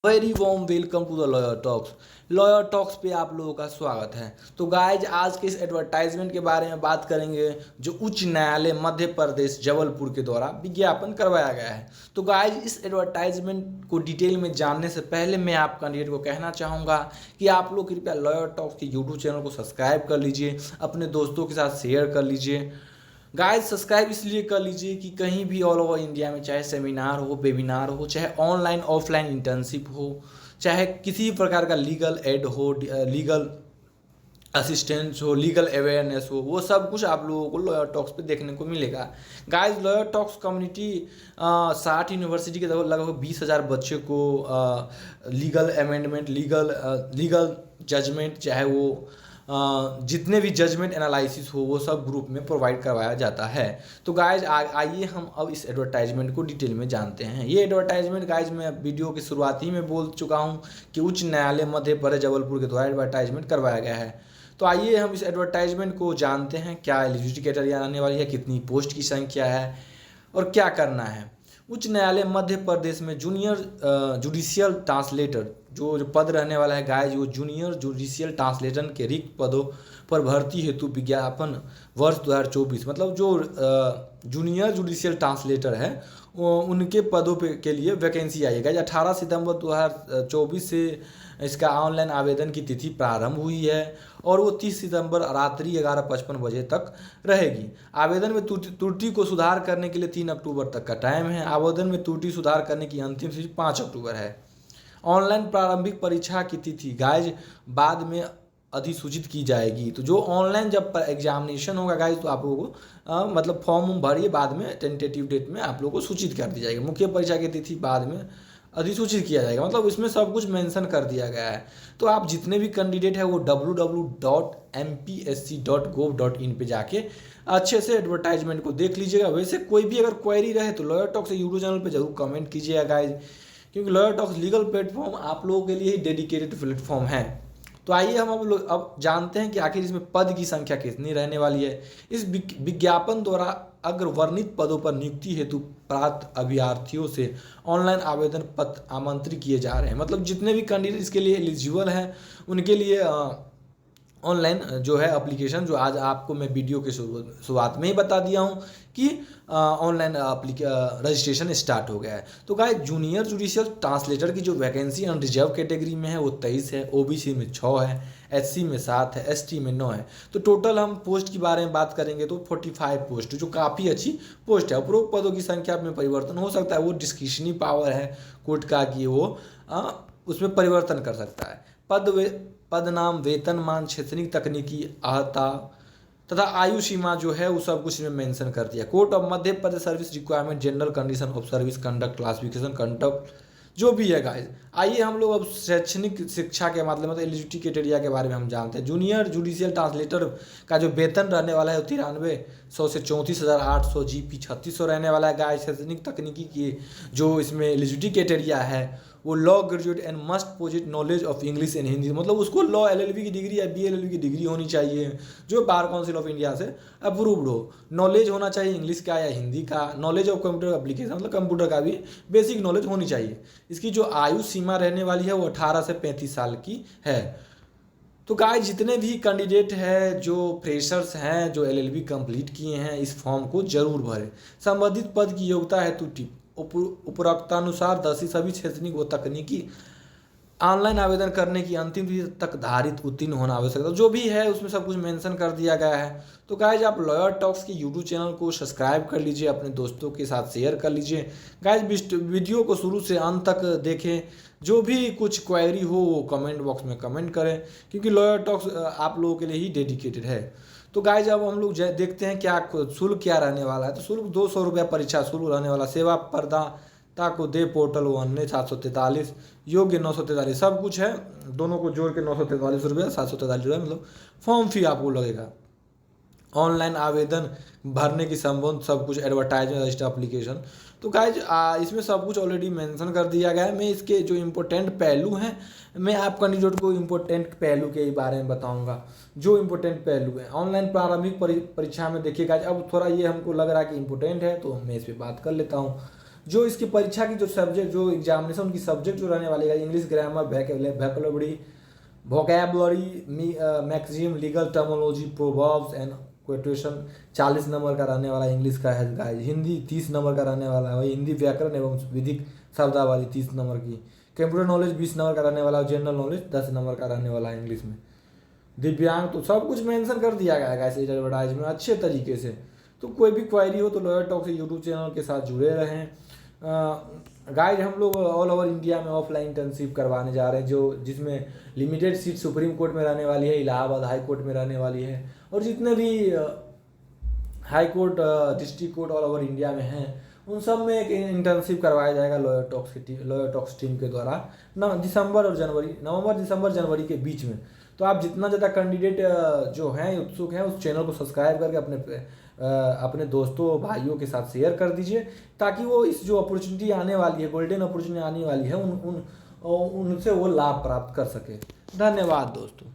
Very warm welcome to the lawyer talks. Lawyer talks पे आप लोगों का स्वागत है। तो गाइज आज के इस एडवर्टाइजमेंट के बारे में बात करेंगे जो उच्च न्यायालय मध्य प्रदेश जबलपुर के द्वारा विज्ञापन करवाया गया है। तो गाइज इस एडवर्टाइजमेंट को डिटेल में जानने से पहले मैं आप कैंडिडेट को कहना चाहूँगा कि आप लोग कृपया लॉयर टॉक्स के यूट्यूब चैनल को सब्सक्राइब कर लीजिए, अपने दोस्तों के साथ शेयर कर लीजिए। गाइस सब्सक्राइब इसलिए कर लीजिए कि कहीं भी ऑल ओवर इंडिया में चाहे सेमिनार हो, वेबिनार हो, चाहे ऑनलाइन ऑफलाइन इंटर्नशिप हो, चाहे किसी भी प्रकार का लीगल एड हो, लीगल असिस्टेंस हो, लीगल अवेयरनेस हो, वो सब कुछ आप लोगों को लॉयर टॉक्स पे देखने को मिलेगा। Guys lawyer talks community 60 university के लगभग 20,000 बच्चे को लीगल अमेंडमेंट, लीगल जजमेंट, चाहे वो जितने भी जजमेंट एनालिसिस हो वो सब ग्रुप में प्रोवाइड करवाया जाता है। तो गाइज आइए हम अब इस एडवर्टाइजमेंट को डिटेल में जानते हैं। ये एडवर्टाइजमेंट गाइज मैं वीडियो की शुरुआत ही में बोल चुका हूँ कि उच्च न्यायालय मध्य प्रदेश जबलपुर के द्वारा एडवर्टाइजमेंट करवाया गया है। तो आइए हम इस एडवर्टाइजमेंट को जानते हैं, क्या एलिजिबिलिटी क्राइटेरिया आने वाली है, कितनी पोस्ट की संख्या है और क्या करना है। उच्च न्यायालय मध्य प्रदेश में जूनियर जुडिशियल ट्रांसलेटर जो पद रहने वाला है गाइज, वो जूनियर जुडिशियल ट्रांसलेटर के रिक्त पदों पर भर्ती हेतु विज्ञापन वर्ष 2024, मतलब जो जूनियर जुडिशियल ट्रांसलेटर है उनके पदों पे के लिए वैकेंसी आई है गाइज। 18 सितंबर 2024 से इसका ऑनलाइन आवेदन की तिथि प्रारंभ हुई है और वो 30 सितंबर रात्रि 11:55 बजे तक रहेगी। आवेदन में त्रुटि को सुधार करने के लिए 3 अक्टूबर तक का टाइम है। आवेदन में त्रुटि सुधार करने की अंतिम तिथि 5 अक्टूबर है। ऑनलाइन प्रारंभिक परीक्षा की तिथि गाइज बाद में अधिसूचित की जाएगी। तो जो ऑनलाइन जब एग्जामिनेशन होगा गाइज, तो आप लोगों को मतलब फॉर्म भरिए, बाद में टेंटेटिव डेट में आप लोगों को सूचित कर दी जाएगी। मुख्य परीक्षा की तिथि बाद में अधिसूचित किया जाएगा, मतलब इसमें सब कुछ मेंशन कर दिया गया है। तो आप जितने भी कैंडिडेट है वो www.mpsc.gov.in पे जाके अच्छे से एडवर्टाइजमेंट को देख लीजिएगा। वैसे कोई भी अगर क्वेरी रहे तो लॉयर टॉक से यूट्यूब चैनल पे जरूर कमेंट कीजिएगा गाइज, क्योंकि लॉयर टॉक्स लीगल प्लेटफॉर्म आप लोगों के लिए ही डेडिकेटेड प्लेटफॉर्म है। तो आइए हम अब जानते हैं कि आखिर इसमें पद की संख्या कितनी रहने वाली है। इस विज्ञापन द्वारा अग्रवर्णित पदों पर नियुक्ति हेतु प्राप्त अभ्यर्थियों से ऑनलाइन आवेदन पत्र आमंत्रित किए जा रहे हैं। मतलब जितने भी कैंडिडेट इसके लिए एलिजिबल हैं उनके लिए ऑनलाइन जो है एप्लीकेशन, जो आज आपको मैं वीडियो के शुरुआत में ही बता दिया हूँ कि ऑनलाइन रजिस्ट्रेशन स्टार्ट हो गया है। तो गाइस जूनियर जुडिशियल ट्रांसलेटर की जो वैकेंसी अनरिजर्व कैटेगरी में है वो 23 है, ओबीसी में 6 है, एससी में 7 है, एसटी में 9 है। तो टोटल हम पोस्ट की बारे में बात करेंगे तो 45 पोस्ट, जो काफ़ी अच्छी पोस्ट है। उपरोक्त पदों की संख्या में परिवर्तन हो सकता है, वो डिस्क्रिशनरी पावर है कोर्ट का कि वो उसमें परिवर्तन कर सकता है। पद नाम, वेतनमान, शैक्षणिक तकनीकी अहता तथा आयु सीमा जो है वो सब कुछ में मेंशन कर दिया। Court of Madhya Pradesh service requirement, general condition of service, conduct, classification, conduct जो भी है गाइज। आइए हम लोग अब शैक्षणिक शिक्षा के मतलब एलिजिबिलिटी क्राइटेरिया के बारे में हम जानते हैं। जूनियर जुडिशियल ट्रांसलेटर का जो वेतन रहने वाला है 9300 से 34,800, जीपी 3600 रहने वाला है गाइज। शैक्षणिक तकनीकी की जो इसमें एलिजिबिलिटी क्राइटेरिया है वो law graduate and must पोजिट knowledge of English and Hindi, मतलब उसको लॉ एलएलबी की डिग्री या बीएलएलबी की डिग्री होनी चाहिए जो बार काउंसिल ऑफ इंडिया से अप्रूव्ड हो। नॉलेज होना चाहिए इंग्लिश का या हिंदी का। नॉलेज ऑफ कंप्यूटर एप्लीकेशन, मतलब कंप्यूटर का भी बेसिक नॉलेज होनी चाहिए। इसकी जो आयु सीमा रहने वाली है वो 18 से 35 साल की है। तो गाइस जितने भी कैंडिडेट हैं जो फ्रेशर्स हैं जो एलएलबी कंप्लीट किए हैं इस फॉर्म को जरूर भरें। संबंधित पद की योग्यता हेतु उपरोक्तानुसार 10 सभी शैक्षणिक व तकनीकी ऑनलाइन आवेदन करने की अंतिम तिथि तक धारित उत्तीर्ण होना आवश्यक है। जो भी है उसमें सब कुछ मेंशन कर दिया गया है। तो गाइज आप लॉयर टॉक्स के यूट्यूब चैनल को सब्सक्राइब कर लीजिए, अपने दोस्तों के साथ शेयर कर लीजिए। गाइज वीडियो को शुरू से अंत तक देखें, जो भी कुछ क्वेरी हो वो कमेंट बॉक्स में कमेंट करें, क्योंकि लॉयर टॉक्स आप लोगों के लिए ही डेडिकेटेड है। तो गाइज अब हम लोग देखते हैं क्या शुल्क क्या रहने वाला है। तो शुल्क 200 रुपया परीक्षा शुल्क रहने वाला। सेवा प्रदाता को दे पोर्टल 1 ने 743, योग्य 943, सब कुछ है, दोनों को जोड़ के 943 रुपया, 743 रुपया मतलब फॉर्म फी आपको लगेगा। ऑनलाइन आवेदन भरने की संबंध सब कुछ, एडवर्टाइजमेंट, रजिस्टर एप्लीकेशन। तो गाइज इसमें सब कुछ ऑलरेडी मेंशन कर दिया गया है। मैं इसके जो इम्पोर्टेंट पहलू हैं मैं आप कैंडिडेट को इम्पोर्टेंट पहलू के बारे में बताऊंगा। जो इम्पोर्टेंट पहलू है ऑनलाइन प्रारंभिक परीक्षा में देखिएगा, अब थोड़ा ये हमको लग रहा है कि इम्पोर्टेंट है तो मैं इस पर बात कर लेता हूँ। जो इसकी परीक्षा की जो सब्जेक्ट जो एग्जामिनेशन उनकी सब्जेक्ट जो रहने वाली है English grammar, vocabulary, maxim, legal terminology, proverbs and quotation 40 number का रहने वाला इंग्लिश का है गाइस। हिंदी 30 नंबर का रहने वाला है, वही हिंदी व्याकरण एवं विधिक शब्दावली 30 नंबर की। कंप्यूटर नॉलेज 20 नंबर का रहने वाला, जनरल नॉलेज 10 नंबर का रहने वाला है इंग्लिश में। दिव्यांग तो सब कुछ मेंशन कर दिया गया है गाइस इस एडवर्टाइज में अच्छे तरीके से। तो कोई भी क्वेरी हो तो लॉयर टॉक से यूट्यूब चैनल के साथ जुड़े रहें। गाइड हम लोग ऑल ओवर इंडिया में ऑफलाइन इंटर्नशिप करवाने जा रहे हैं, जो जिसमें लिमिटेड सीट सुप्रीम कोर्ट में रहने वाली है, इलाहाबाद हाई कोर्ट में रहने वाली है, और जितने भी high court, district court all over India में हैं, उन सब में एक इंटर्नशिप करवाया जाएगा लॉयर टॉक्स टीम के द्वारा नवंबर दिसंबर जनवरी के बीच में। तो आप जितना ज़्यादा कैंडिडेट जो हैं उत्सुक हैं उस चैनल को सब्सक्राइब करके अपने दोस्तों भाइयों के साथ शेयर कर दीजिए, ताकि वो इस जो अपॉर्चुनिटी आने वाली है, गोल्डन अपॉर्चुनिटी आने वाली है, उनसे वो लाभ प्राप्त कर सके। धन्यवाद दोस्तों।